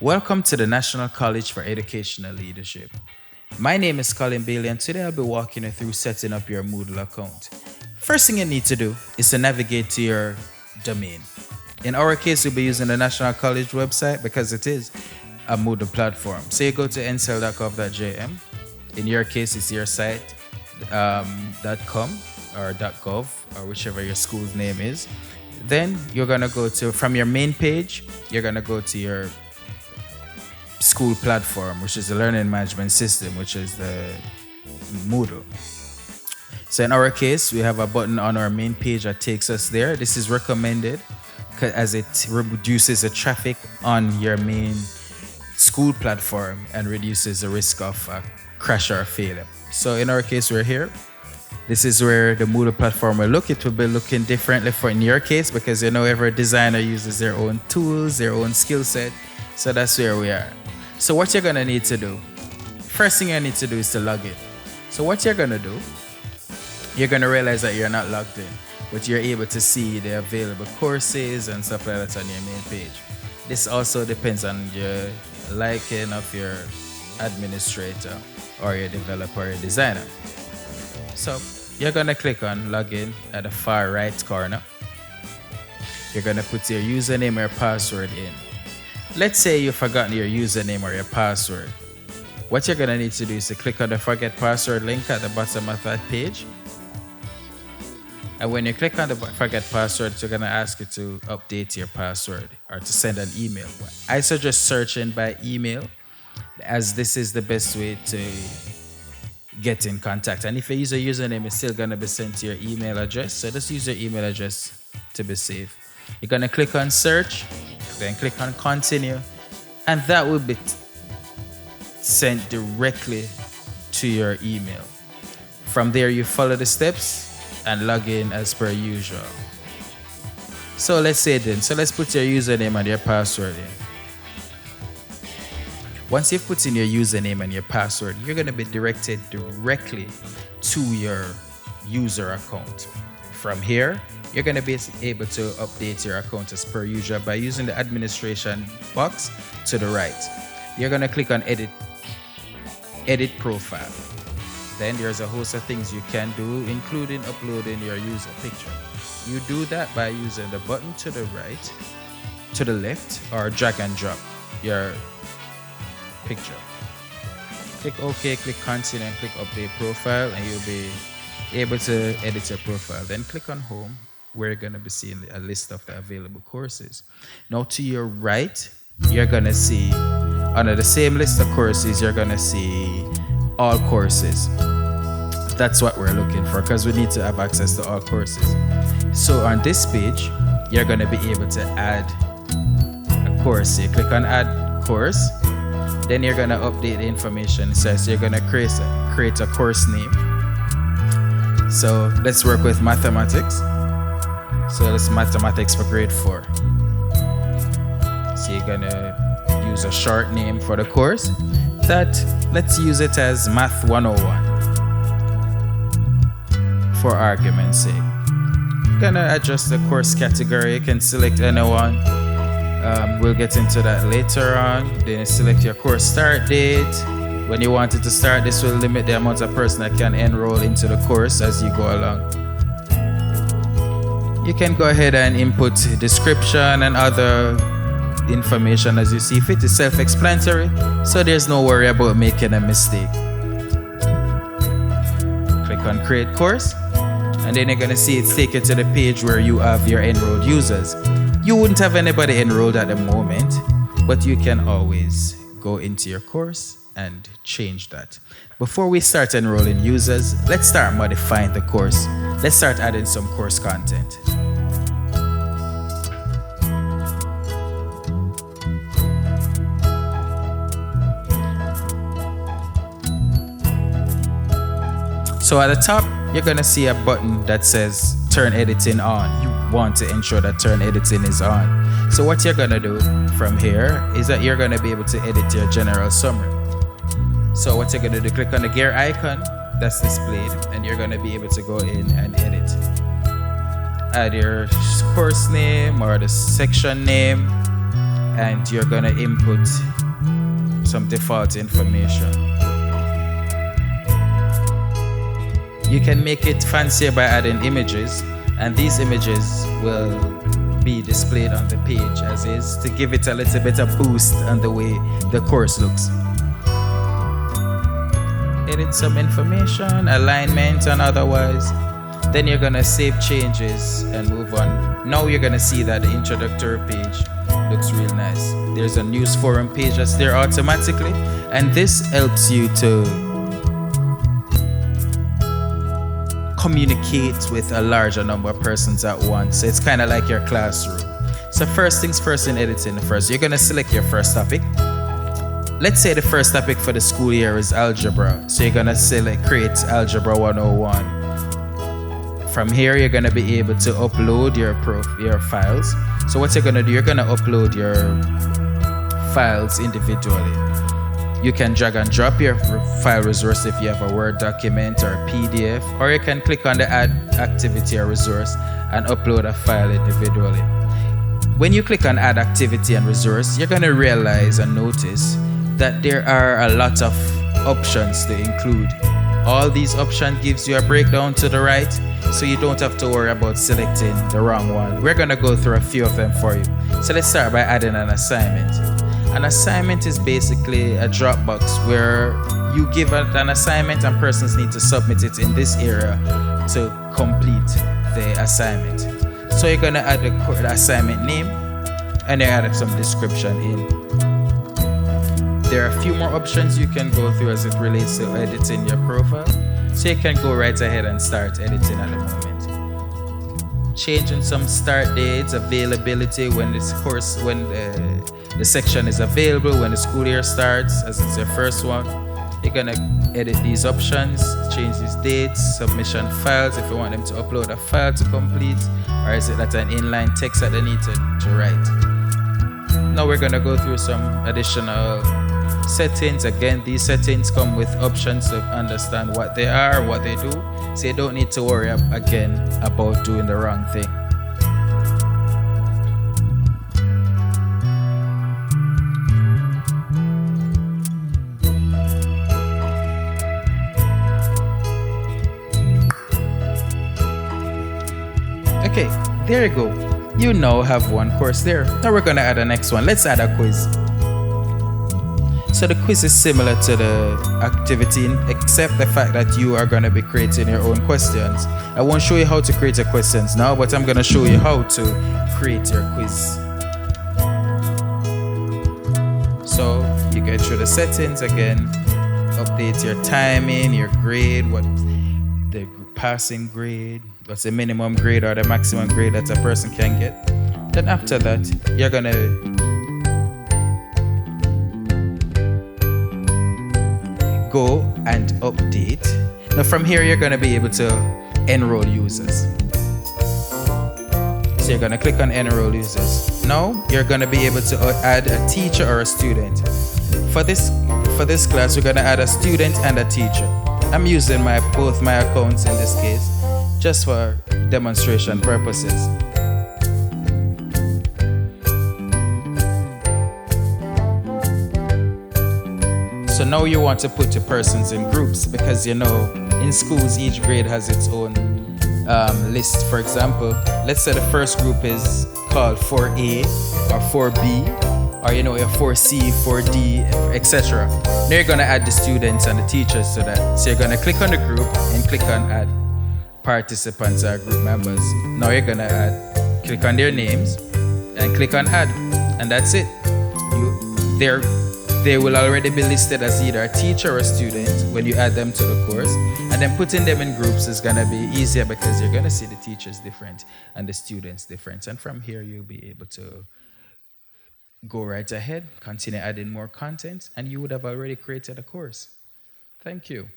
Welcome to the National College for Educational Leadership. My name is Colin Bailey, and today I'll be walking you through setting up your Moodle account. First thing you need to do is to navigate to your domain. In our case, we'll be using the National College website because it is a Moodle platform. So you go to ncl.gov.jm. In your case, it's your site .com or .gov or whichever your school's name is. Then you're gonna go to, from your main page, you're gonna go to your school platform, which is the learning management system, which is the Moodle. So in our case, we have a button on our main page that takes us there. This is recommended as it reduces the traffic on your main school platform and reduces the risk of a crash or a failure. So in our case, we're here. This is where the Moodle platform will look. It will be looking differently for in your case because every designer uses their own tools, their own skill set. So that's where we are. So what you're gonna need to do, first thing you need to do is to log in. So what you're gonna do, you're gonna realize that you're not logged in, but you're able to see the available courses and stuff like that on your main page. This also depends on your liking of your administrator or your developer or your designer. So you're gonna click on login at the far right corner. You're gonna put your username or password in. Let's say you've forgotten your username or your password. What you're gonna need to do is to click on the forget password link at the bottom of that page. And when you click on the forget password, it's gonna ask you to update your password or to send an email. I suggest searching by email, as this is the best way to get in contact. And if you use a username, it's still gonna be sent to your email address. So just use your email address to be safe. You're gonna click on search, then click on continue, and that will be sent directly to your email. From there, you follow the steps and log in as per usual. So let's put your username and your password in. Once you've put in your username and your password, you're going to be directed directly to your user account. From here, you're going to be able to update your account as per usual by using the administration box to the right. You're going to click on edit profile. Then there's a host of things you can do, including uploading your user picture. You do that by using the button to the right, to the left, or drag and drop your picture. Click OK, click continue, and click update profile, and you'll be able to edit your profile. Then click on home, where you're going to be seeing a list of the available courses. Now to your right, you're going to see, under the same list of courses, you're going to see all courses. That's what we're looking for because we need to have access to all courses. So on this page, you're going to be able to add a course. You click on add course, then you're going to update the information. It says you're going to create a course name. So let's work with mathematics. So that's mathematics for grade 4. So you're going to use a short name for the course. Let's use it as Math 101 for argument's sake. You're gonna adjust the course category. You can select anyone. We'll get into that later on. Then you select your course start date. When you want it to start, this will limit the amount of person that can enroll into the course as you go along. You can go ahead and input description and other information as you see fit. It's self-explanatory, so there's no worry about making a mistake. Click on create course, and then you're gonna see it take you to the page where you have your enrolled users. You wouldn't have anybody enrolled at the moment, but you can always go into your course and change that. Before we start enrolling users, let's start modifying the course. Let's start adding some course content. So at the top, you're gonna see a button that says turn editing on. You want to ensure that turn editing is on. So what you're gonna do from here is that you're gonna be able to edit your general summary. So what you're gonna do, click on the gear icon that's displayed, and you're gonna be able to go in and edit. Add your course name or the section name. and you're gonna input some default information. You can make it fancier by adding images, and these images will be displayed on the page as is to give it a little bit of boost on the way the course looks. Edit some information, alignment, and otherwise. Then you're gonna save changes and move on. Now you're gonna see that the introductory page looks real nice. There's a news forum page that's there automatically, and this helps you to communicate with a larger number of persons at once. So it's kind of like your classroom. So first things first in editing, first you're gonna select your first topic. Let's say the first topic for the school year is algebra. So you're gonna select create algebra 101. From here, you're gonna be able to upload your files. So what you're gonna do, you're gonna upload your files individually. You can drag and drop your file resource if you have a Word document or a PDF, or you can click on the add activity or resource and upload a file individually. When you click on add activity and resource, you're gonna realize and notice that there are a lot of options to include. All these options gives you a breakdown to the right, so you don't have to worry about selecting the wrong one. We're gonna go through a few of them for you. So let's start by adding an assignment. An assignment is basically a Dropbox where you give an assignment and persons need to submit it in this area to complete the assignment. So you're gonna add the assignment name and you add some description in. There are a few more options you can go through as it relates to editing your profile. So you can go right ahead and start editing at the moment. Changing some start dates, availability, when the section is available, when the school year starts, as it's your first one. You're gonna edit these options, change these dates, submission files if you want them to upload a file to complete, or is it that an inline text that they need to write. Now we're gonna go through some additional settings. Again, these settings come with options to understand what they are, what they do, so you don't need to worry again about doing the wrong thing. Okay, there you go. You now have one course there. Now we're gonna add a next one. Let's add a quiz. So the quiz is similar to the activity, except the fact that you are going to be creating your own questions. I won't show you how to create your questions now, but I'm going to show you how to create your quiz. So you get through the settings again, update your timing, your grade, what the passing grade, what's the minimum grade or the maximum grade that a person can get. Then after that, you're going to go and update. Now from here, you're going to be able to enroll users. So you're going to click on enroll users. Now you're going to be able to add a teacher or a student. For this class, we're going to add a student and a teacher. I'm using both my accounts in this case, just for demonstration purposes. So now you want to put your persons in groups because you know in schools each grade has its own list. For example, let's say the first group is called 4A or 4B, or you know your 4C, 4D, etc. Now you're gonna add the students and the teachers to that. So you're gonna click on the group and click on add participants or group members. Now you're gonna click on their names and click on add, and that's it. They will already be listed as either a teacher or a student when you add them to the course. And then putting them in groups is going to be easier because you're going to see the teachers different and the students different. And from here, you'll be able to go right ahead, continue adding more content, and you would have already created a course. Thank you.